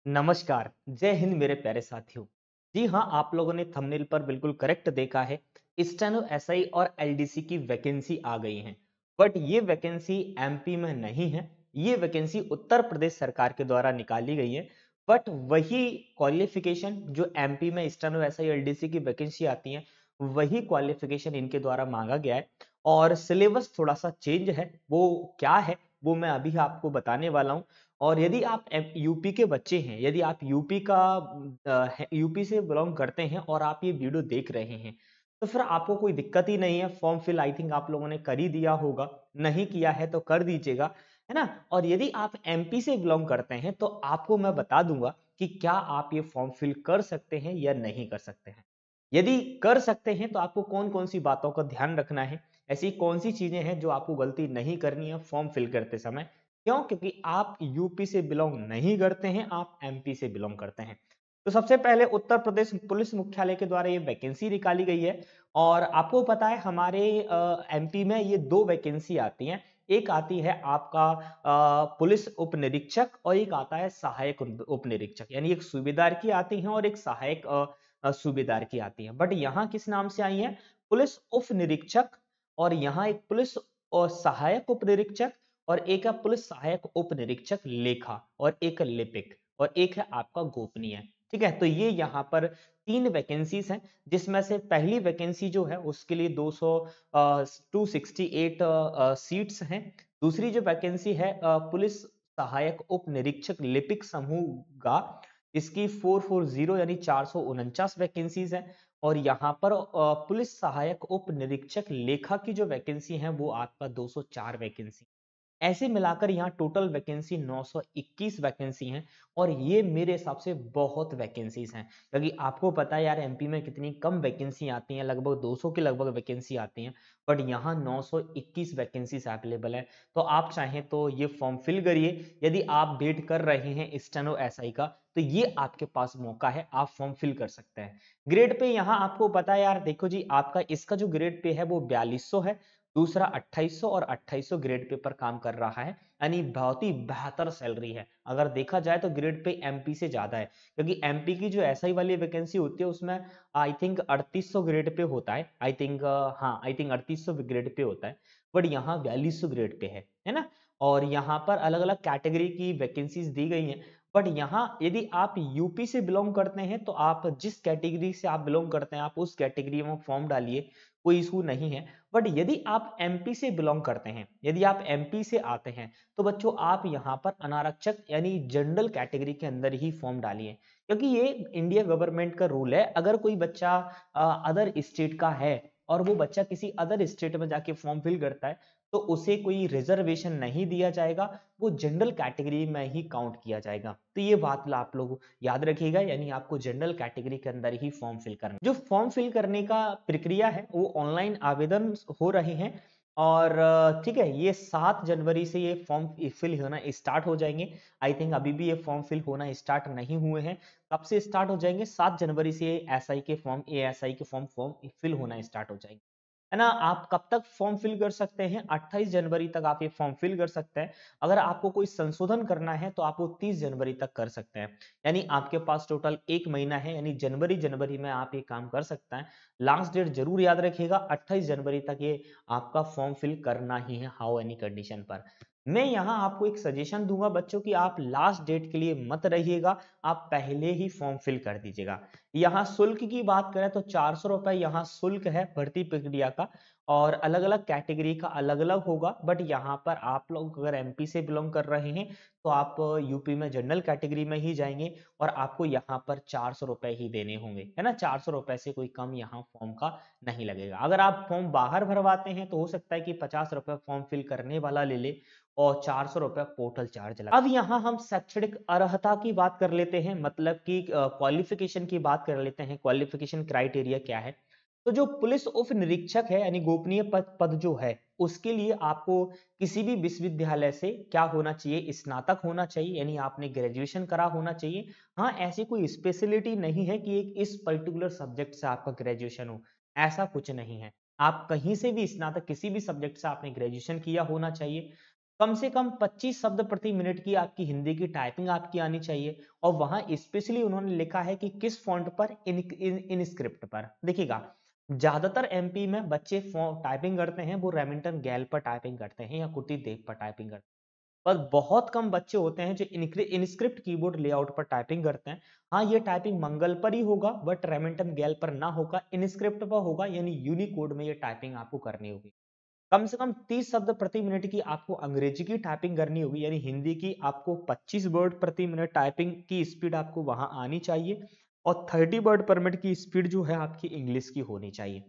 नमस्कार, जय हिंद मेरे प्यारे साथियों। जी हाँ, आप लोगों ने थंबनेल पर बिल्कुल करेक्ट देखा है। स्टेनो एसआई और एलडीसी की वैकेंसी आ गई हैं। बट ये वैकेंसी एमपी में नहीं है, ये वैकेंसी उत्तर प्रदेश सरकार के द्वारा निकाली गई है। बट वही क्वालिफिकेशन जो एमपी में स्टेनो एसआई एलडीसी की वैकेंसी आती है, वही क्वालिफिकेशन इनके द्वारा मांगा गया है। और सिलेबस थोड़ा सा चेंज है, वो क्या है वो मैं अभी आपको बताने वाला हूँ। और यदि आप यूपी के बच्चे हैं, यदि आप यूपी से बिलोंग करते हैं और आप ये वीडियो देख रहे हैं, तो फिर आपको कोई दिक्कत ही नहीं है। फॉर्म फिल आई थिंक आप लोगों ने कर ही दिया होगा, नहीं किया है तो कर दीजिएगा, है ना? और यदि आप एमपी से बिलोंग करते हैं, तो आपको मैं बता दूंगा कि क्या आप ये फॉर्म फिल कर सकते हैं या नहीं कर सकते हैं। यदि कर सकते हैं, तो आपको कौन-कौन सी बातों का ध्यान रखना है, ऐसी कौन सी चीजें हैं जो आपको गलती नहीं करनी है फॉर्म फिल करते समय। क्यों? क्योंकि आप यूपी से बिलोंग नहीं करते हैं, आप एमपी से बिलोंग करते हैं। तो सबसे पहले उत्तर प्रदेश पुलिस मुख्यालय के द्वारा ये वैकेंसी निकाली गई है। और आपको पता है हमारे एमपी में ये 2 वैकेंसी आती हैं। एक आती है आपका पुलिस उप निरीक्षक और एक आता है सहायक उप निरीक्षक। यानी एक सूबेदार की आती है और एक सहायक सूबेदार की आती है। बट यहाँ किस नाम से आई है? पुलिस उप निरीक्षक। और यहाँ एक पुलिस और सहायक उप निरीक्षक और एक है पुलिस सहायक उप निरीक्षक लेखा और एक लिपिक और एक है आपका गोपनीय। ठीक है, तो ये यहाँ पर 3 वैकेंसीज हैं, जिसमें से पहली वैकेंसी जो है उसके लिए 268 सीट्स हैं। दूसरी जो वैकेंसी है पुलिस सहायक उप निरीक्षक लिपिक समूह का, इसकी 440 यानी 449 वैकेंसीज है। और यहाँ पर पुलिस सहायक उप निरीक्षक लेखा की जो वैकेंसी है वो आपका 204 वैकेंसी। ऐसे मिलाकर यहाँ टोटल वैकेंसी 921 वैकेंसी हैं। और ये मेरे हिसाब से बहुत वैकेंसीज हैं, क्योंकि आपको पता है यार एमपी में कितनी कम वैकेंसी आती हैं, लगभग 200 के लगभग वैकेंसी आती हैं। बट यहाँ 921 वैकेंसीज अवेलेबल है। तो आप चाहें तो ये फॉर्म फिल करिए। यदि आप वेट कर रहे हैं स्टेनो एसआई का, तो ये आपके पास मौका है, आप फॉर्म फिल कर सकते हैं। ग्रेड पे यहाँ आपको पता है यार, देखो जी, आपका इसका जो ग्रेड पे है वो 4200 है। दूसरा 2800 और 2800 ग्रेड पे पर काम कर रहा है। यानी बहुत ही बेहतर सैलरी है। अगर देखा जाए तो ग्रेड पे एमपी से ज्यादा है, क्योंकि एमपी की जो एसआई वाली वैकेंसी होती है उसमें आई थिंक 3800 ग्रेड पे होता है। आई थिंक हाँ, आई थिंक 3800 ग्रेड पे होता है। बट यहाँ 4200 ग्रेड पे है ना? और यहाँ पर अलग अलग कैटेगरी की वैकेंसीज दी गई हैं। बट यहाँ यदि आप यूपी से बिलोंग करते हैं, तो आप जिस कैटेगरी से आप बिलोंग करते हैं, आप उस कैटेगरी में फॉर्म डालिए, कोई इशू नहीं है। बट यदि आप एमपी से बिलोंग करते हैं, यदि आप एमपी से आते हैं, तो बच्चों आप यहाँ पर अनारक्षक यानी जनरल कैटेगरी के अंदर ही फॉर्म डालिए। क्योंकि ये इंडिया गवर्नमेंट का रूल है, अगर कोई बच्चा अदर स्टेट का है और वो बच्चा किसी अदर स्टेट में जाके फॉर्म फिल करता है, तो उसे कोई रिजर्वेशन नहीं दिया जाएगा, वो जनरल कैटेगरी में ही काउंट किया जाएगा। तो ये बात आप लोग याद रखिएगा, यानी आपको जनरल कैटेगरी के अंदर ही फॉर्म फिल करना। जो फॉर्म फिल करने का प्रक्रिया है वो ऑनलाइन आवेदन हो रहे हैं। और ठीक है, ये 7 जनवरी से ये फॉर्म फिल होना स्टार्ट हो जाएंगे। आई थिंक अभी भी ये फॉर्म फिल होना स्टार्ट नहीं हुए हैं, कब से स्टार्ट हो जाएंगे? 7 जनवरी से एसआई के फॉर्म एएसआई के फॉर्म फॉर्म फिल होना स्टार्ट हो जाएंगे, है ना? आप कब तक फॉर्म फिल कर सकते हैं? 28 जनवरी तक आप ये फॉर्म फिल कर सकते हैं। अगर आपको कोई संशोधन करना है तो आप वो 30 जनवरी तक कर सकते हैं। यानी आपके पास टोटल 1 महीना है, यानी जनवरी जनवरी में आप ये काम कर सकते हैं। लास्ट डेट जरूर याद रखिएगा, 28 जनवरी तक ये आपका फॉर्म फिल करना ही है, हाउ एनी कंडीशन पर। मैं यहाँ आपको एक सजेशन दूंगा बच्चों की, आप लास्ट डेट के लिए मत रहिएगा, आप पहले ही फॉर्म फिल कर दीजिएगा। यहाँ शुल्क की बात करें तो 400 रुपए यहाँ शुल्क है भर्ती प्रक्रिया का। और अलग अलग कैटेगरी का अलग अलग होगा। बट यहाँ पर आप लोग अगर एमपी से बिलोंग कर रहे हैं, तो आप यूपी में जनरल कैटेगरी में ही जाएंगे और आपको यहाँ पर 400 रुपए ही देने होंगे, है ना? 400 रुपए से कोई कम यहाँ फॉर्म का नहीं लगेगा। अगर आप फॉर्म बाहर भरवाते हैं तो हो सकता है कि 50 रुपए फॉर्म फिल करने वाला ले ले और 400 रुपए पोर्टल चार्ज लगा। अब यहाँ हम शैक्षणिक अर्हता की बात कर लेते हैं, मतलब कि क्वालिफिकेशन की बात कर लेते हैं, क्वालिफिकेशन क्राइटेरिया क्या है। तो जो पुलिस उप निरीक्षक है यानी गोपनीय पद जो है, उसके लिए आपको किसी भी विश्वविद्यालय से क्या होना चाहिए? स्नातक होना चाहिए, यानी आपने ग्रेजुएशन करा होना चाहिए। हाँ, ऐसी कोई स्पेशलिटी नहीं है कि एक इस पर्टिकुलर सब्जेक्ट से आपका ग्रेजुएशन हो, ऐसा कुछ नहीं है। आप कहीं से भी स्नातक किसी भी सब्जेक्ट से आपने ग्रेजुएशन किया होना चाहिए। कम से कम 25 शब्द प्रति मिनट की आपकी हिंदी की टाइपिंग आपकी आनी चाहिए। और वहां स्पेशली उन्होंने लिखा है कि किस फॉन्ट पर, इन स्क्रिप्ट पर। देखिएगा, ज्यादातर एमपी में बच्चे टाइपिंग करते हैं वो रेमिंगटन गैल पर टाइपिंग करते हैं या कुटी देव पर टाइपिंग करते हैं। पर बहुत कम बच्चे होते हैं जो इनस्क्रिप्ट कीबोर्ड लेआउट पर टाइपिंग करते हैं। हाँ, ये टाइपिंग मंगल पर ही होगा, बट रेमिंगटन गैल पर ना होगा, इनस्क्रिप्ट पर होगा, यानी यूनिकोड में ये टाइपिंग आपको करनी होगी। कम से कम 30 शब्द प्रति मिनट की आपको अंग्रेजी की टाइपिंग करनी होगी, यानी हिंदी की आपको 25 वर्ड प्रति मिनट टाइपिंग की स्पीड आपको वहां आनी चाहिए। और 30 वर्ड पर मिनट की स्पीड जो है आपकी इंग्लिश की होनी चाहिए।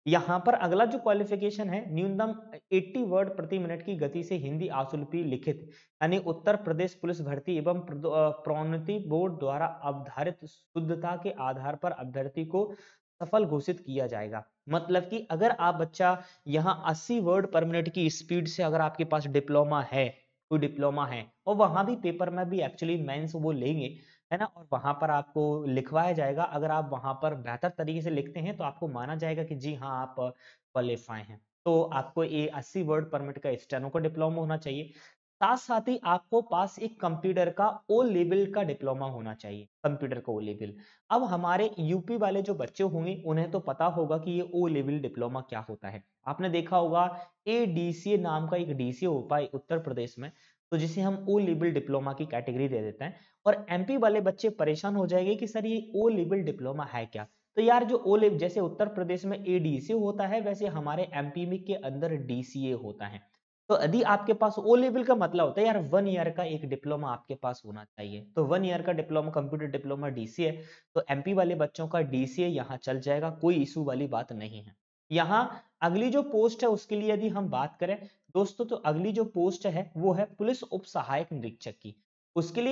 यहाँ पर अगला जो क्वालिफिकेशन है, न्यूनतम 80 वर्ड प्रति मिनट की गति से हिंदी आशुलिपि लिखित, यानी उत्तर प्रदेश पुलिस भर्ती एवं प्रोन्नति बोर्ड द्वारा अवधारित शुद्धता के आधार पर अभ्यर्थी को सफल घोषित किया जाएगा। मतलब कि अगर आप बच्चा यहाँ 80 वर्ड पर मिनट की स्पीड से, अगर आपके पास डिप्लोमा है, कोई डिप्लोमा है, और वहां भी पेपर में भी एक्चुअली मेंस वो लेंगे, है ना, और वहां पर आपको लिखवाया जाएगा। अगर आप वहां पर बेहतर तरीके से लिखते हैं तो आपको माना जाएगा कि जी हाँ, आप क्वालिफाई हैं। तो आपको ये 80 वर्ड पर मिनट का स्टेनो का डिप्लोमा होना चाहिए। साथ साथ ही आपको पास एक कंप्यूटर का ओ लेवल का डिप्लोमा होना चाहिए, कंप्यूटर का ओ लेवल। अब हमारे यूपी वाले जो बच्चे होंगे उन्हें तो पता होगा कि ये ओ लेवल डिप्लोमा क्या होता है। आपने देखा होगा एडीसीए नाम का एक डीसीए होता है उत्तर प्रदेश में, तो जिसे हम ओ लेवल डिप्लोमा की कैटेगरी दे देते हैं। और एमपी वाले बच्चे परेशान हो जाएंगे कि सर ये ओ लेवल डिप्लोमा है क्या। तो यार, जो ओ लेवल जैसे उत्तर प्रदेश में एडीसीए होता है, वैसे हमारे एमपी में के अंदर डीसीए होता है। तो यदि आपके पास ओ लेवल का मतलब होता है यार 1 ईयर का एक डिप्लोमा आपके पास होना चाहिए, तो 1 ईयर का डिप्लोमा, कंप्यूटर डिप्लोमा डीसीए, तो एमपी वाले बच्चों का डीसीए यहाँ चल जाएगा, कोई इशू वाली बात नहीं है। यहाँ अगली जो पोस्ट है उसके लिए यदि हम बात करें दोस्तों, तो अगली जो पोस्ट है वो है पुलिस उप सहायक निरीक्षक की। उसके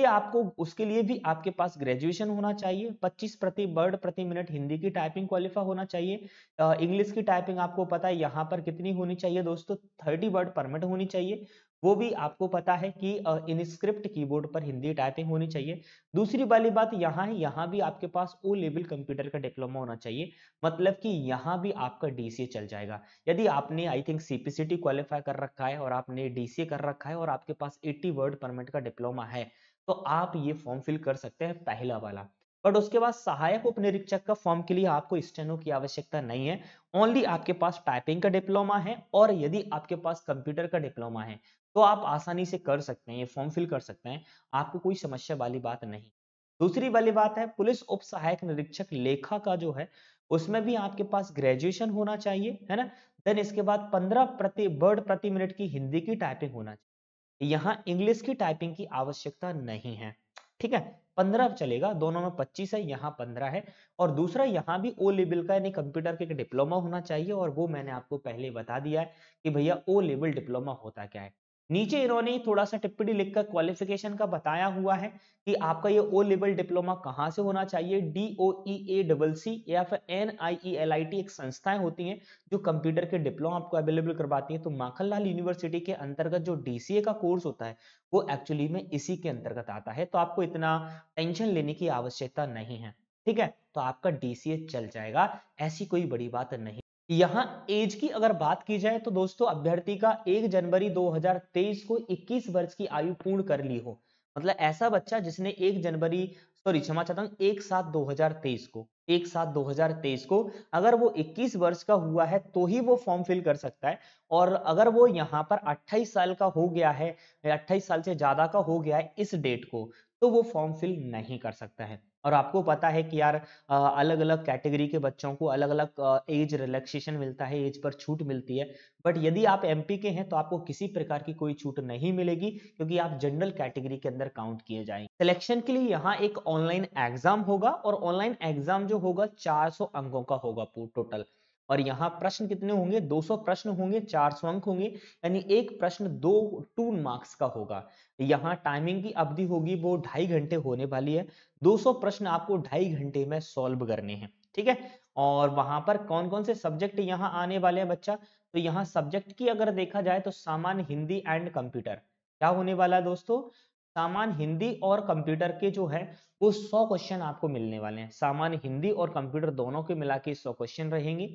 लिए भी आपके पास ग्रेजुएशन होना चाहिए, 25 प्रति वर्ड प्रति मिनट हिंदी की टाइपिंग क्वालिफाई होना चाहिए। इंग्लिश की टाइपिंग आपको पता है यहाँ पर कितनी होनी चाहिए दोस्तों, 30 वर्ड पर मिनट होनी चाहिए। वो भी आपको पता है कि इनस्क्रिप्ट कीबोर्ड पर हिंदी टाइपिंग होनी चाहिए। दूसरी वाली बात यहाँ है, यहाँ भी आपके पास ओ लेवल कंप्यूटर का डिप्लोमा होना चाहिए। मतलब कि यहाँ भी आपका डीसीए चल जाएगा। यदि आपने आई थिंक सीपीसीटी क्वालिफाई कर रखा है और आपने डीसीए कर रखा है और आपके पास 80 वर्ड पर मिनट का डिप्लोमा है, तो आप ये फॉर्म फिल कर सकते हैं, पहला वाला। बट उसके बाद सहायक उप निरीक्षक का फॉर्म के लिए आपको स्टेनो की आवश्यकता नहीं है। ओनली आपके पास टाइपिंग का डिप्लोमा है, और यदि आपके पास कंप्यूटर का डिप्लोमा है तो आप आसानी से कर सकते हैं, ये फॉर्म फिल कर सकते हैं, आपको कोई समस्या वाली बात नहीं। दूसरी वाली बात है पुलिस उप सहायक निरीक्षक लेखा का जो है, उसमें भी आपके पास ग्रेजुएशन होना चाहिए, है ना। देन इसके बाद 15 प्रति वर्ड प्रति मिनट की हिंदी की टाइपिंग होना चाहिए। यहाँ इंग्लिश की टाइपिंग की आवश्यकता नहीं है, ठीक है। 15 चलेगा, दोनों में 25 है, यहाँ 15 है। और दूसरा, यहाँ भी ओ लेवल का यानी कंप्यूटर के डिप्लोमा होना चाहिए, और वो मैंने आपको पहले बता दिया है कि भैया ओ लेवल डिप्लोमा होता क्या है। नीचे इन्होंने थोड़ा सा टिप्पणी लिखकर क्वालिफिकेशन का बताया हुआ है कि आपका ये ओ लेवल डिप्लोमा कहाँ से होना चाहिए। DOEACC या फिर NIELIT एक संस्थाएं होती हैं जो कंप्यूटर के डिप्लोमा आपको अवेलेबल करवाती हैं। तो माखनलाल यूनिवर्सिटी के अंतर्गत जो डीसीए का कोर्स होता है वो एक्चुअली में इसी के अंतर्गत आता है, तो आपको इतना टेंशन लेने की आवश्यकता नहीं है, ठीक है। तो आपका डीसीए चल जाएगा, ऐसी कोई बड़ी बात नहीं। यहाँ एज की अगर बात की जाए तो दोस्तों, अभ्यर्थी का 1 जनवरी 2023 को 21 वर्ष की आयु पूर्ण कर ली हो। मतलब ऐसा बच्चा जिसने 1 जनवरी, सॉरी क्षमा चाहता हूँ, 1/7/2023 को, 1/7/2023 को अगर वो 21 वर्ष का हुआ है तो ही वो फॉर्म फिल कर सकता है। और अगर वो यहाँ पर 28 साल का हो गया है या 28 साल से ज्यादा का हो गया है इस डेट को, तो वो फॉर्म फिल नहीं कर सकता है। और आपको पता है कि यार अलग अलग कैटेगरी के बच्चों को अलग अलग एज रिलैक्सेशन मिलता है, एज पर छूट मिलती है। बट यदि आप एमपी के हैं तो आपको किसी प्रकार की कोई छूट नहीं मिलेगी, क्योंकि आप जनरल कैटेगरी के अंदर काउंट किए जाएंगे। सिलेक्शन के लिए यहाँ एक ऑनलाइन एग्जाम होगा, और ऑनलाइन एग्जाम जो होगा 400 अंकों का होगा टोटल। और यहाँ प्रश्न कितने होंगे, 200 प्रश्न होंगे, 400 अंक होंगे, यानी एक प्रश्न 2 मार्क्स का होगा। यहाँ टाइमिंग की अवधि होगी वो 2.5 घंटे होने वाली है। 200 प्रश्न आपको 2.5 घंटे में सॉल्व करने हैं, ठीक है। और वहां पर कौन कौन से सब्जेक्ट यहाँ आने वाले हैं बच्चा, तो यहाँ सब्जेक्ट की अगर देखा जाए तो सामान्य हिंदी एंड कंप्यूटर क्या होने वाला है दोस्तों, सामान्य हिंदी और कंप्यूटर के जो है वो 100 क्वेश्चन आपको मिलने वाले हैं। सामान्य हिंदी और कंप्यूटर दोनों के मिला के 100 क्वेश्चन रहेंगे।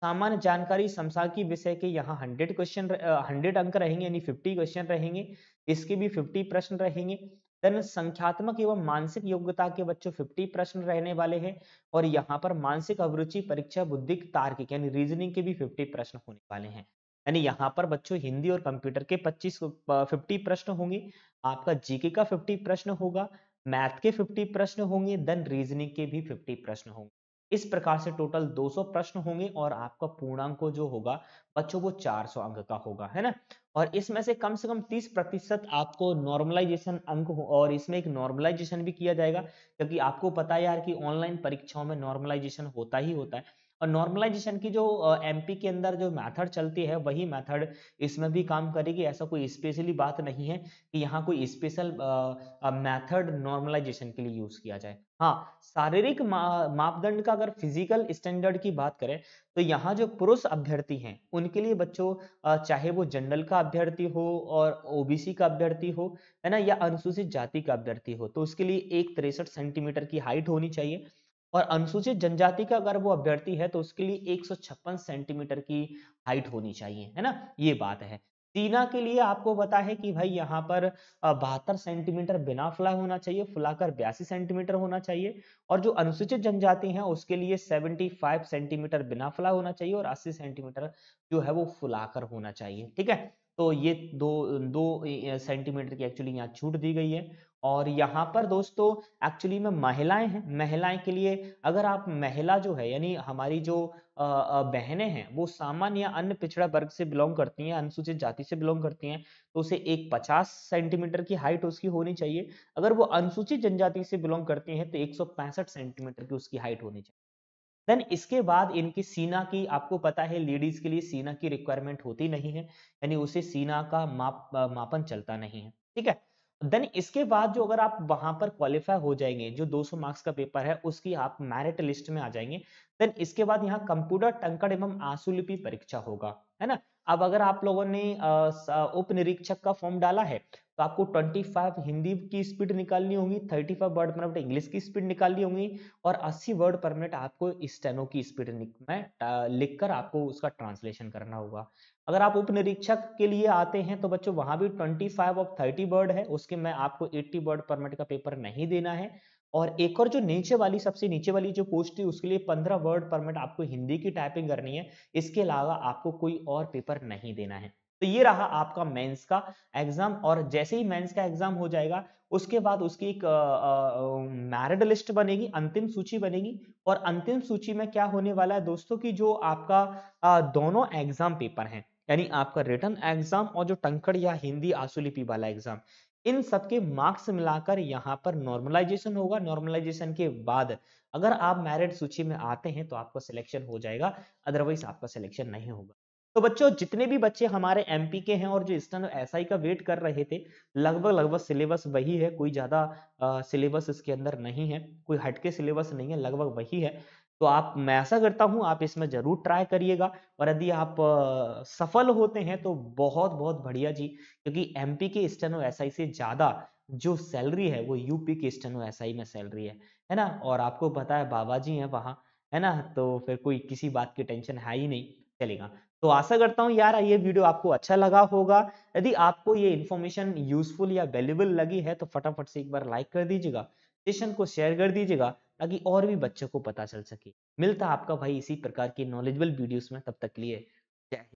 सामान्य जानकारी समसामयिकी विषय के यहाँ 100 अंक रहेंगे यानी 50 क्वेश्चन रहेंगे। इसके भी 50 प्रश्न रहेंगे। देन संख्यात्मक एवं मानसिक योग्यता के बच्चों 50 प्रश्न रहने वाले हैं और यहाँ पर मानसिक अभिरुचि परीक्षा बुद्धिक तार्किक यानी रीजनिंग के भी 50 प्रश्न होने वाले हैं। यानी यहाँ पर बच्चों हिंदी और कंप्यूटर के 50 प्रश्न होंगे। आपका जीके का 50 प्रश्न होगा, मैथ के 50 प्रश्न होंगे, देन रीजनिंग के भी 50 प्रश्न होंगे। इस प्रकार से टोटल 200 प्रश्न होंगे और आपका पूर्णांक जो होगा बच्चों वो 400 अंक का होगा, है ना। और इसमें से कम 30% आपको नॉर्मलाइजेशन अंक हो और इसमें एक नॉर्मलाइजेशन भी किया जाएगा क्योंकि आपको पता है यार कि ऑनलाइन परीक्षाओं में नॉर्मलाइजेशन होता ही होता है। और नॉर्मलाइजेशन की जो एमपी के अंदर जो मेथड चलती है वही मेथड इसमें भी काम करेगी। ऐसा कोई स्पेशली बात नहीं है कि यहाँ कोई स्पेशल मेथड नॉर्मलाइजेशन के लिए यूज किया जाए। हाँ, शारीरिक मापदंड का अगर फिजिकल स्टैंडर्ड की बात करें तो यहाँ जो पुरुष अभ्यर्थी हैं उनके लिए बच्चों चाहे वो जनरल का अभ्यर्थी हो और ओबीसी का अभ्यर्थी हो, है ना, या अनुसूचित जाति का अभ्यर्थी हो, तो उसके लिए 163 सेंटीमीटर की हाइट होनी चाहिए। और अनुसूचित जनजाति का अगर वो अभ्यर्थी है तो उसके लिए 156 सेंटीमीटर की हाइट होनी चाहिए, है ना, ये बात है। सीना के लिए आपको पता है कि भाई यहाँ पर 72 सेंटीमीटर बिना फुला होना चाहिए, फुलाकर 82 सेंटीमीटर होना चाहिए। और जो अनुसूचित जनजाति है उसके लिए 75 सेंटीमीटर बिना फुला होना चाहिए और 80 सेंटीमीटर जो है वो फुलाकर होना चाहिए, ठीक है। तो ये दो दो सेंटीमीटर की एक्चुअली यहाँ छूट दी गई है। और यहाँ पर दोस्तों एक्चुअली में महिलाएं हैं, महिलाएं के लिए अगर आप महिला जो है यानी हमारी जो बहनें हैं वो सामान्य या अन्य पिछड़ा वर्ग से बिलोंग करती हैं, अनुसूचित जाति से बिलोंग करती हैं, तो उसे एक 50 सेंटीमीटर की हाइट उसकी होनी चाहिए। अगर वो अनुसूचित जनजाति से बिलोंग करती हैं तो 165 सेंटीमीटर की उसकी हाइट होनी चाहिए। देन इसके बाद इनकी सीना की आपको पता है लेडीज के लिए सीना की रिक्वायरमेंट होती नहीं है, यानी उसे सीना का मापन चलता नहीं है, ठीक है। देन इसके बाद जो अगर आप वहां पर क्वालिफाई हो जाएंगे, जो 200 मार्क्स का पेपर है उसकी आप मेरिट लिस्ट में आ जाएंगे। देन इसके बाद यहाँ कंप्यूटर टंकण एवं आशुलिपि परीक्षा होगा, है ना। अब अगर आप लोगों ने उप निरीक्षक का फॉर्म डाला है तो आपको 25 हिंदी की स्पीड निकालनी होगी, 35 वर्ड पर मिनट इंग्लिश की स्पीड निकालनी होगी और 80 वर्ड पर मिनट आपको स्टेनो की स्पीड में लिखकर आपको उसका ट्रांसलेशन करना होगा। अगर आप उप निरीक्षक के लिए आते हैं तो बच्चों वहां भी 25 और 30 वर्ड है, उसके में आपको 80 वर्ड पर मिनट का पेपर नहीं देना है। और एक और जो नीचे वाली सबसे नीचे वाली जो पोस्ट है उसके लिए 15 वर्ड पर मिनट आपको हिंदी की टाइपिंग करनी है। इसके अलावा आपको कोई और पेपर नहीं देना है। तो ये रहा आपका मेंस का एग्जाम। और जैसे ही मेंस का एग्जाम हो जाएगा उसके बाद उसकी एक मेरिट लिस्ट बनेगी, अंतिम सूची बनेगी। और अंतिम सूची में क्या होने वाला है दोस्तों की जो आपका दोनों एग्जाम पेपर हैं, यानी आपका रिटन एग्जाम और जो टंकड़ या हिंदी आशुलिपि वाला एग्जाम, इन सबके मार्क्स मिलाकर यहाँ पर नॉर्मलाइजेशन होगा। नॉर्मलाइजेशन के बाद अगर आप मेरिट सूची में आते हैं तो आपका सिलेक्शन हो जाएगा, अदरवाइज आपका सिलेक्शन नहीं होगा। तो बच्चों जितने भी बच्चे हमारे एमपी के हैं और जो स्टेनो एसआई का वेट कर रहे थे, लगभग लगभग सिलेबस वही है, कोई ज्यादा सिलेबस इसके अंदर नहीं है, कोई हटके सिलेबस नहीं है, लगभग वही है। तो आप मैं ऐसा करता हूं आप इसमें जरूर ट्राई करिएगा। और यदि आप सफल होते हैं तो बहुत बहुत बढ़िया जी, क्योंकि एमपी के स्टेनो एसआई से ज्यादा जो सैलरी है वो यूपी के स्टेनो एसआई में सैलरी है ना। और आपको पता है बाबा जी हैं वहां, है ना, तो फिर कोई किसी बात की टेंशन है ही नहीं, चलेगा। तो आशा करता हूँ यार ये वीडियो आपको अच्छा लगा होगा। यदि आपको ये इन्फॉर्मेशन यूजफुल या वैल्यूबल लगी है तो फटाफट से एक बार लाइक कर दीजिएगा, सेशन को शेयर कर दीजिएगा ताकि और भी बच्चों को पता चल सके। मिलता है आपका भाई इसी प्रकार की नॉलेजेबल वीडियोस में, तब तक के लिए जय हिंद।